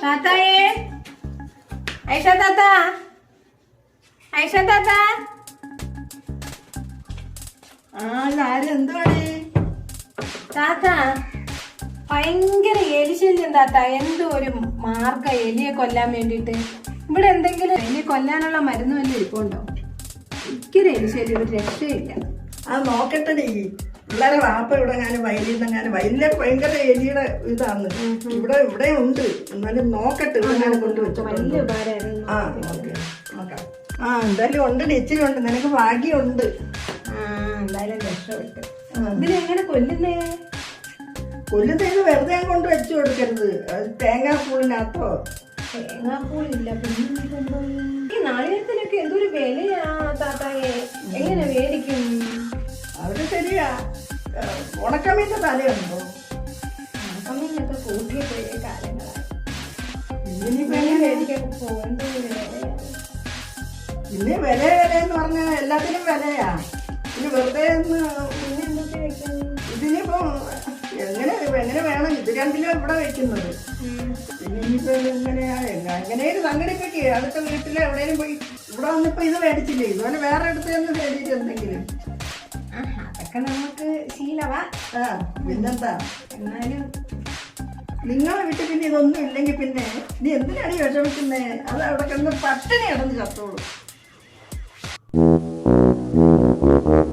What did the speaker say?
താത്തായേ, ഐഷ താത്ത, ഐഷ താത്ത. എന്തുവാടി താത്ത ഭയങ്കര എലിശല്യം താത്ത. എന്തോ ഒരു മാർഗ എലിയെ കൊല്ലാൻ വേണ്ടിട്ട് ഇവിടെ എന്തെങ്കിലും എലിയെ കൊല്ലാനുള്ള മരുന്ന് വല്ല ഇരിപ്പുണ്ടോ? ഭയങ്കര എലിശല്യം, ഒരു രക്ഷയില്ല. അത് നോക്കട്ടെടി. പിള്ളേരെ വാപ്പ ഇവിടെ വയലിൽ വയലിലെ ഭയങ്കര എലിയുടെ ഇതാണ്. ഇവിടെ ഉണ്ട്. എന്നാലും നോക്കട്ടെ. ഇവിടെ കൊണ്ടുവച്ചിട്ടുണ്ട്. എന്തായാലും ഉണ്ട്, ഇച്ചിരി ഉണ്ട്. നിനക്ക് ഭാഗ്യമുണ്ട്. എന്തായാലും രക്ഷപ്പെട്ടു. ഇതിനെങ്ങനെ കൊല്ലുന്നേ? കൊല്ലുന്നത് വെറുതെ കൊണ്ട് വെച്ചു കൊടുക്കരുത്. തേങ്ങാപ്പൂളിനകത്തോ? തേങ്ങാപ്പൂളില്ല. ഈ നാളികേരത്തിനൊക്കെ എന്തൊരു വിലയാ താത്തായെ. എങ്ങനെ മേടിക്കും? അവര് ശരിയാ. ഉണക്കമീന്റെ തലയുണ്ടോ? ഉണക്കമീനൊക്കെ കൂട്ടിയ കാലങ്ങളായി. ഇനിയിപ്പോ മേടിക്കാൻ പിന്നെ വിലയെന്ന് പറഞ്ഞാൽ എല്ലാത്തിനും വിലയാ. ഇനി വെറുതെ ഇതിനിപ്പോ എങ്ങനെ വേണം? ഇത് 2 കിലോ ഇവിടെ വെക്കുന്നത്. പിന്നെ ഇനിയിപ്പോ എങ്ങനെയും സംഘടിപ്പിക്കേ. അടുത്ത വീട്ടിൽ എവിടെയും പോയി ഇവിടെ വന്നിപ്പോ ഇത് മേടിച്ചില്ലേ? ഇതുപോലെ വേറെ അടുത്ത് നിന്ന് മേടിച്ചിട്ട് എന്തെങ്കിലും. അതൊക്കെ നമുക്ക് ശീലവാ. പിന്നെന്താ? എന്നാലും നിങ്ങളെ വീട്ടിൽ പിന്നെ ഇതൊന്നും ഇല്ലെങ്കിൽ പിന്നെ നീ എന്തിനാണ് വിഷമിക്കുന്നേ? അത് അവിടെ കിടന്ന് പട്ടിണി കിടന്ന് ചത്തോളൂ.